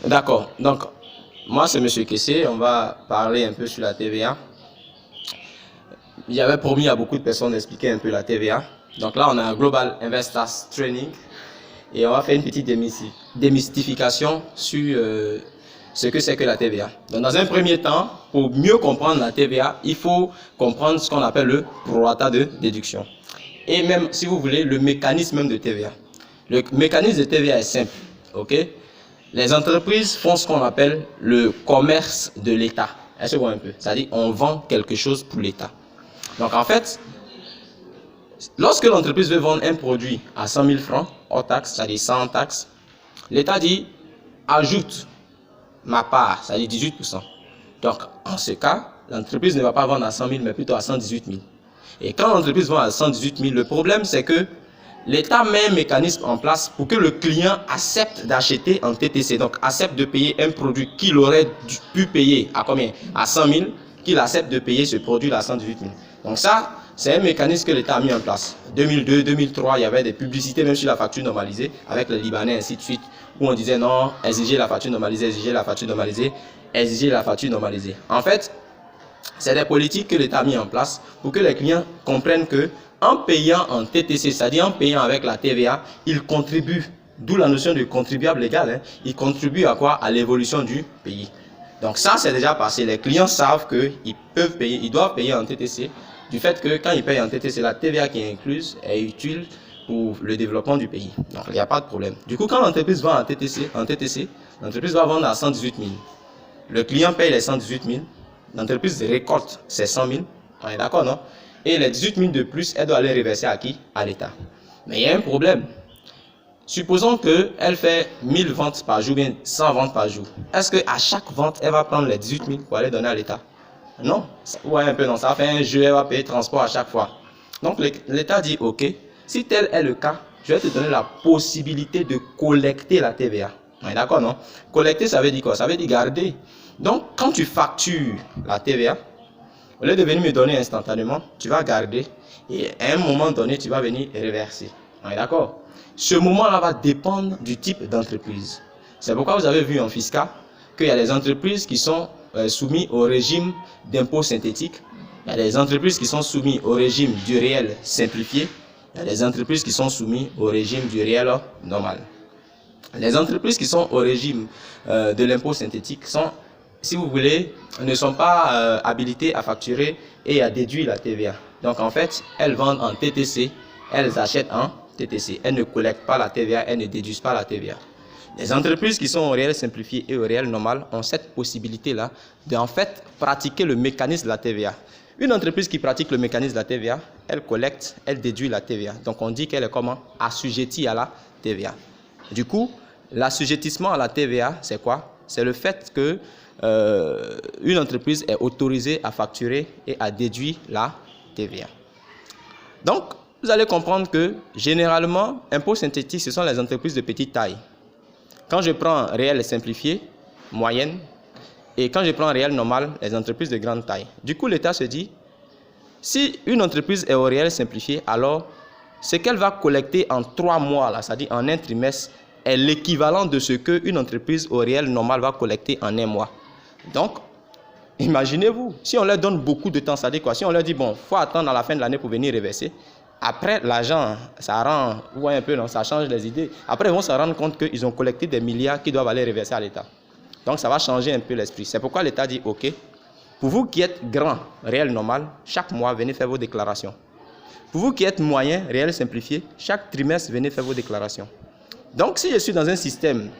D'accord. Donc, moi, c'est Monsieur Kessé. On va parler un peu sur la TVA. J'avais promis à beaucoup de personnes d'expliquer un peu la TVA. Donc là, on a un Global Investors Training et on va faire une petite démystification sur ce que c'est que la TVA. Donc, dans un premier temps, pour mieux comprendre la TVA, il faut comprendre ce qu'on appelle le prorata de déduction. Et même, si vous voulez, le mécanisme même de TVA. Le mécanisme de TVA est simple. Ok? Les entreprises font ce qu'on appelle le commerce de l'État. Est-ce que vous voyez un peu? C'est-à-dire, on vend quelque chose pour l'État. Donc, en fait, lorsque l'entreprise veut vendre un produit à 100 000 francs, hors taxe, c'est-à-dire sans taxe, l'État dit, ajoute ma part, c'est-à-dire 18%. Donc, en ce cas, l'entreprise ne va pas vendre à 100 000, mais plutôt à 118 000. Et quand l'entreprise vend à 118 000, le problème, c'est que l'État met un mécanisme en place pour que le client accepte d'acheter en TTC. Donc, accepte de payer un produit qu'il aurait pu payer à combien? À 100 000, qu'il accepte de payer ce produit à 118 000. Donc ça, c'est un mécanisme que l'État a mis en place. 2002, 2003, il y avait des publicités même sur la facture normalisée, avec les Libanais, ainsi de suite, où on disait non, exigez la facture normalisée, exigez la facture normalisée, exigez la facture normalisée. En fait, c'est des politiques que l'État a mis en place pour que les clients comprennent que en payant en TTC, c'est-à-dire en payant avec la TVA, ils contribuent, d'où la notion de contribuable légal, hein, ils contribuent à quoi? À l'évolution du pays. Donc ça, c'est déjà passé. Les clients savent qu'ils peuvent payer, ils doivent payer en TTC, du fait que quand ils payent en TTC, la TVA qui est incluse est utile pour le développement du pays. Donc il n'y a pas de problème. Du coup, quand l'entreprise vend en TTC, l'entreprise va vendre à 118 000. Le client paye les 118 000. L'entreprise récolte ses 100 000, on est d'accord, non? Et les 18 000 de plus, elle doit les reverser à qui? À l'État. Mais il y a un problème. Supposons qu'elle fait 1000 ventes par jour, bien 100 ventes par jour. Est-ce qu'à chaque vente, elle va prendre les 18 000 pour aller donner à l'État? Non. Ouais, un peu, non. Ça fait un jeu, elle va payer transport à chaque fois. Donc l'État dit, ok, si tel est le cas, je vais te donner la possibilité de collecter la TVA. On est d'accord, non? Collecter, ça veut dire quoi? Ça veut dire garder. Donc, quand tu factures la TVA, au lieu de venir me donner instantanément, tu vas garder et à un moment donné, tu vas venir reverser. On est d'accord? Ce moment-là va dépendre du type d'entreprise. C'est pourquoi vous avez vu en fiscal qu'il y a des entreprises qui sont soumises au régime d'impôt synthétique. Il y a des entreprises qui sont soumises au régime du réel simplifié. Il y a des entreprises qui sont soumises au régime du réel normal. Les entreprises qui sont au régime de l'impôt synthétique sont, si vous voulez, ne sont pas habilitées à facturer et à déduire la TVA. Donc en fait, elles vendent en TTC, elles achètent en TTC. Elles ne collectent pas la TVA, elles ne déduisent pas la TVA. Les entreprises qui sont au réel simplifié et au réel normal ont cette possibilité-là de en fait pratiquer le mécanisme de la TVA. Une entreprise qui pratique le mécanisme de la TVA, elle collecte, elle déduit la TVA. Donc on dit qu'elle est comment? Assujettie à la TVA. Du coup, l'assujettissement à la TVA, c'est quoi? C'est le fait que une entreprise est autorisée à facturer et à déduire la TVA. Donc, vous allez comprendre que généralement, impôt synthétique, ce sont les entreprises de petite taille. Quand je prends réel simplifié, moyenne, et quand je prends réel normal, les entreprises de grande taille. Du coup, l'État se dit, si une entreprise est au réel simplifié, alors ce qu'elle va collecter en 3 mois, c'est-à-dire en un trimestre, est l'équivalent de ce qu'une entreprise au réel normal va collecter en un mois. Donc, imaginez-vous, si on leur donne beaucoup de temps, ça dit quoi? Si on leur dit, bon, il faut attendre à la fin de l'année pour venir reverser, après, l'argent, ça rend, vous voyez un peu, non, ça change les idées. Après, ils vont se rendre compte qu'ils ont collecté des milliards qui doivent aller reverser à l'État. Donc, ça va changer un peu l'esprit. C'est pourquoi l'État dit, ok, pour vous qui êtes grand, réel normal, chaque mois, venez faire vos déclarations. Pour vous qui êtes moyen, réel simplifié, chaque trimestre, venez faire vos déclarations. Donc, si je suis dans un système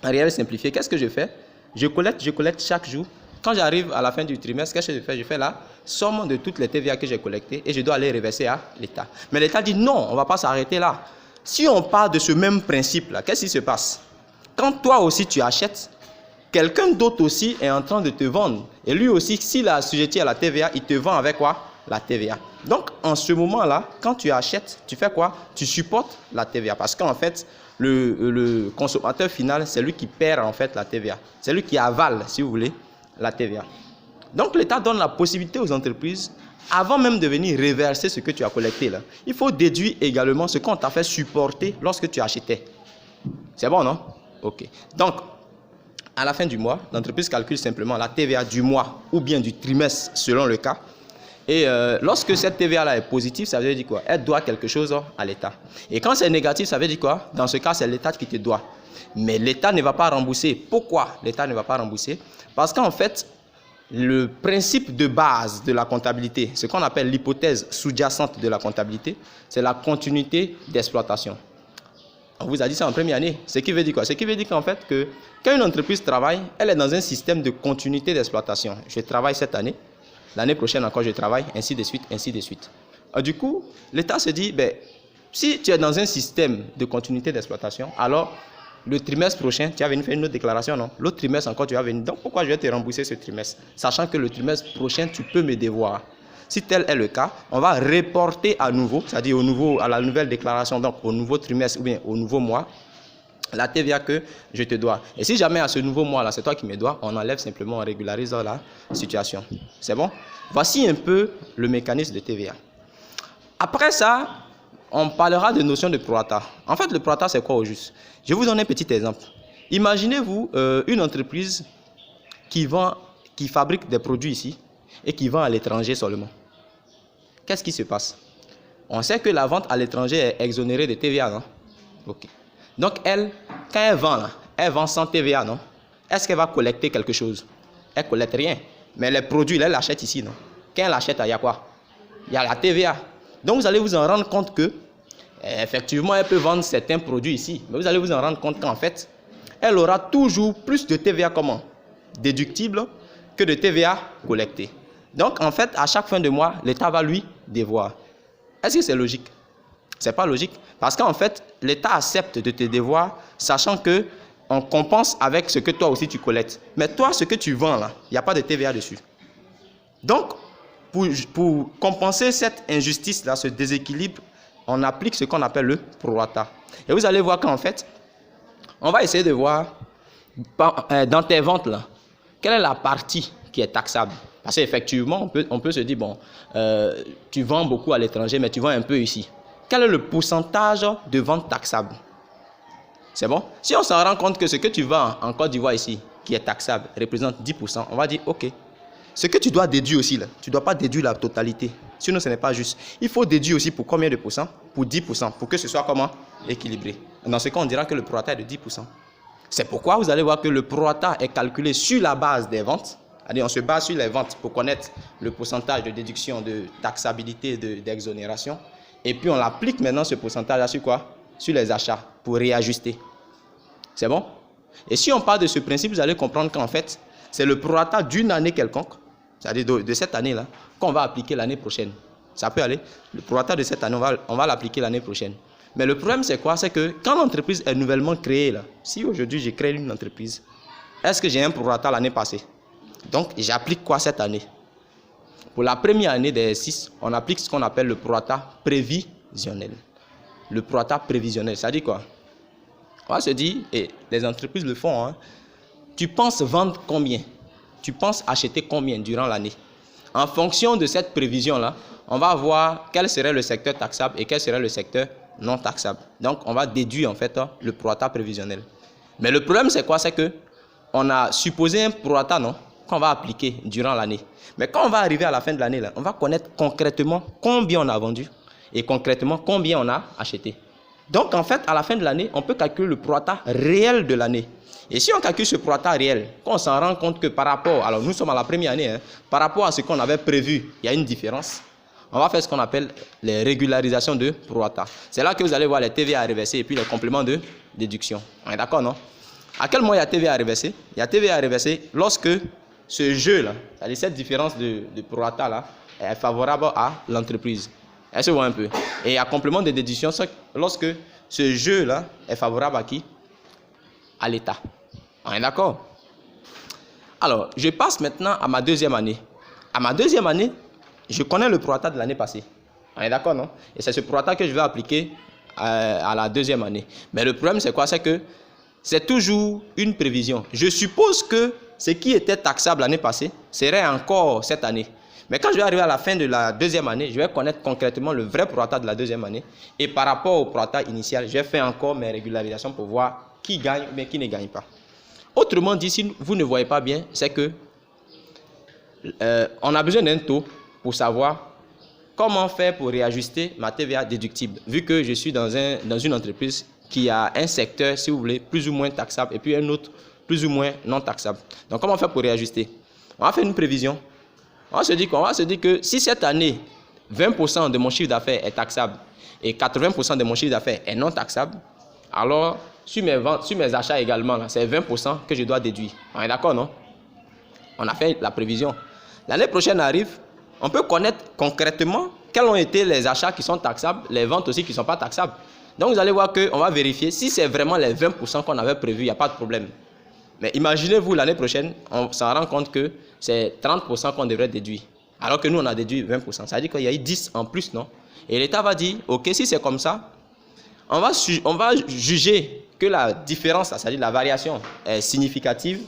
réel simplifié, qu'est-ce que je fais? Je collecte chaque jour. Quand j'arrive à la fin du trimestre, qu'est-ce que je fais? Je fais la somme de toutes les TVA que j'ai collectées et je dois aller reverser à l'État. Mais l'État dit non, on ne va pas s'arrêter là. Si on part de ce même principe-là, qu'est-ce qui se passe? Quand toi aussi tu achètes, quelqu'un d'autre aussi est en train de te vendre. Et lui aussi, s'il est assujetti à la TVA, il te vend avec quoi? La TVA. Donc, en ce moment-là, quand tu achètes, tu fais quoi? Tu supportes la TVA. Parce qu'en fait, le consommateur final, c'est lui qui perd en fait la TVA. C'est lui qui avale, si vous voulez, la TVA. Donc, l'État donne la possibilité aux entreprises, avant même de venir reverser ce que tu as collecté là, il faut déduire également ce qu'on t'a fait supporter lorsque tu achetais. C'est bon, non? Ok. Donc, À la fin du mois, l'entreprise calcule simplement la TVA du mois ou bien du trimestre selon le cas. Et lorsque cette TVA-là est positive, ça veut dire quoi? Elle doit quelque chose à l'État. Et quand c'est négatif, ça veut dire quoi? Dans ce cas, c'est l'État qui te doit. Mais l'État ne va pas rembourser. Pourquoi l'État ne va pas rembourser? Parce qu'en fait, le principe de base de la comptabilité, ce qu'on appelle l'hypothèse sous-jacente de la comptabilité, c'est la continuité d'exploitation. On vous a dit ça en première année. Ce qui veut dire quoi? Ce qui veut dire qu'en fait, que quand une entreprise travaille, elle est dans un système de continuité d'exploitation. Je travaille cette année, l'année prochaine encore je travaille, ainsi de suite, ainsi de suite. Du coup, l'État se dit, ben, si tu es dans un système de continuité d'exploitation, alors le trimestre prochain, tu vas venir faire une autre déclaration, non? L'autre trimestre encore, tu vas venir. Donc, pourquoi je vais te rembourser ce trimestre? Sachant que le trimestre prochain, tu peux me devoir. Si tel est le cas, on va reporter à nouveau, c'est-à-dire à la nouvelle déclaration, donc au nouveau trimestre ou bien au nouveau mois, la TVA que je te dois. Et si jamais à ce nouveau mois-là, c'est toi qui me dois, on enlève simplement, on régularise la situation. C'est bon? Voici un peu le mécanisme de TVA. Après ça, on parlera de notion de prorata. En fait, le prorata, c'est quoi au juste? Je vais vous donner un petit exemple. Imaginez-vous une entreprise qui fabrique des produits ici et qui vend à l'étranger seulement. Qu'est-ce qui se passe? On sait que la vente à l'étranger est exonérée de TVA, non? Ok. Donc, elle, quand elle vend, là, elle vend sans TVA, non? Est-ce qu'elle va collecter quelque chose? Elle ne collecte rien. Mais les produits, là, elle l'achète ici, non? Quand elle l'achète, il y a quoi? Il y a la TVA. Donc, vous allez vous en rendre compte que, effectivement, elle peut vendre certains produits ici. Mais vous allez vous en rendre compte qu'en fait, elle aura toujours plus de TVA comment? Déductible que de TVA collectée. Donc, en fait, à chaque fin de mois, l'État va lui devoir. Est-ce que c'est logique? Ce n'est pas logique. Parce qu'en fait, l'État accepte de te devoir, sachant qu'on compense avec ce que toi aussi tu collectes. Mais toi, ce que tu vends là, il n'y a pas de TVA dessus. Donc, pour compenser cette injustice-là, ce déséquilibre, on applique ce qu'on appelle le prorata. Et vous allez voir qu'en fait, on va essayer de voir dans tes ventes là, quelle est la partie qui est taxable. Parce qu'effectivement, on peut se dire, bon, tu vends beaucoup à l'étranger, mais tu vends un peu ici. Quel est le pourcentage de vente taxable? C'est bon? Si on s'en rend compte que ce que tu vends en Côte d'Ivoire ici, qui est taxable, représente 10%, on va dire, ok. Ce que tu dois déduire aussi, là, tu ne dois pas déduire la totalité. Sinon, ce n'est pas juste. Il faut déduire aussi pour combien de pourcents? Pour 10%, pour que ce soit comment? Équilibré. Dans ce cas, on dira que le prorata est de 10%. C'est pourquoi vous allez voir que le prorata est calculé sur la base des ventes. C'est-à-dire, on se base sur les ventes pour connaître le pourcentage de déduction, de taxabilité, d'exonération. Et puis, on applique maintenant ce pourcentage-là sur quoi? Sur les achats, pour réajuster. C'est bon? Et si on parle de ce principe, vous allez comprendre qu'en fait, c'est le prorata d'une année quelconque, c'est-à-dire de cette année-là, qu'on va appliquer l'année prochaine. Ça peut aller. Le prorata de cette année, on va l'appliquer l'année prochaine. Mais le problème, c'est quoi? C'est que quand l'entreprise est nouvellement créée, là, si aujourd'hui j'ai créé une entreprise, est-ce que j'ai un prorata l'année passée? Donc, j'applique quoi cette année? Pour la première année des 6, on applique ce qu'on appelle le prorata prévisionnel. Le prorata prévisionnel, ça dit quoi? On va se dire, et les entreprises le font, hein, tu penses vendre combien? Tu penses acheter combien durant l'année? En fonction de cette prévision-là, on va voir quel serait le secteur taxable et quel serait le secteur non taxable. Donc, on va déduire en fait le prorata prévisionnel. Mais le problème, c'est quoi? C'est que on a supposé un prorata, non, qu'on va appliquer durant l'année. Mais quand on va arriver à la fin de l'année, on va connaître concrètement combien on a vendu et concrètement combien on a acheté. Donc, en fait, à la fin de l'année, on peut calculer le prorata réel de l'année. Et si on calcule ce prorata réel, quand on s'en rend compte que par rapport, alors nous sommes à la première année, hein, par rapport à ce qu'on avait prévu, il y a une différence, on va faire ce qu'on appelle les régularisations de prorata. C'est là que vous allez voir les TVA à reverser et puis les compléments de déduction. On est d'accord, non? À quel moment il y a TVA à reverser? Il y a TVA à reverser lorsque ce jeu-là, c'est-à-dire cette différence de prorata-là, est favorable à l'entreprise. Elle se voit un peu. Et il y a complément de déduction lorsque ce jeu-là est favorable à qui? À l'État. On est d'accord? Alors, je passe maintenant à ma deuxième année. À ma deuxième année, je connais le prorata de l'année passée. On est d'accord, non? Et c'est ce prorata que je vais appliquer à la deuxième année. Mais le problème, c'est quoi? C'est que c'est toujours une prévision. Je suppose que ce qui était taxable l'année passée serait encore cette année. Mais quand je vais arriver à la fin de la deuxième année, je vais connaître concrètement le vrai prorata de la deuxième année. Et par rapport au prorata initial, je vais faire encore mes régularisations pour voir qui gagne mais qui ne gagne pas. Autrement dit, si vous ne voyez pas bien, c'est que on a besoin d'un taux pour savoir comment faire pour réajuster ma TVA déductible, vu que je suis dans une entreprise qui a un secteur, si vous voulez, plus ou moins taxable et puis un autre plus ou moins non taxable. Donc, comment faire pour réajuster? On va faire une prévision. On va se dire que si cette année, 20% de mon chiffre d'affaires est taxable et 80% de mon chiffre d'affaires est non taxable, alors sur mes ventes, sur mes achats également, c'est 20% que je dois déduire. On est d'accord, non? On a fait la prévision. L'année prochaine arrive, on peut connaître concrètement quels ont été les achats qui sont taxables, les ventes aussi qui ne sont pas taxables. Donc vous allez voir qu'on va vérifier si c'est vraiment les 20% qu'on avait prévu, il n'y a pas de problème. Mais imaginez-vous l'année prochaine, on s'en rend compte que c'est 30% qu'on devrait déduire. Alors que nous, on a déduit 20%. Ça veut dire qu'il y a eu 10 en plus, non? Et l'État va dire, ok, si c'est comme ça, on va juger que la différence, c'est-à-dire la variation, est significative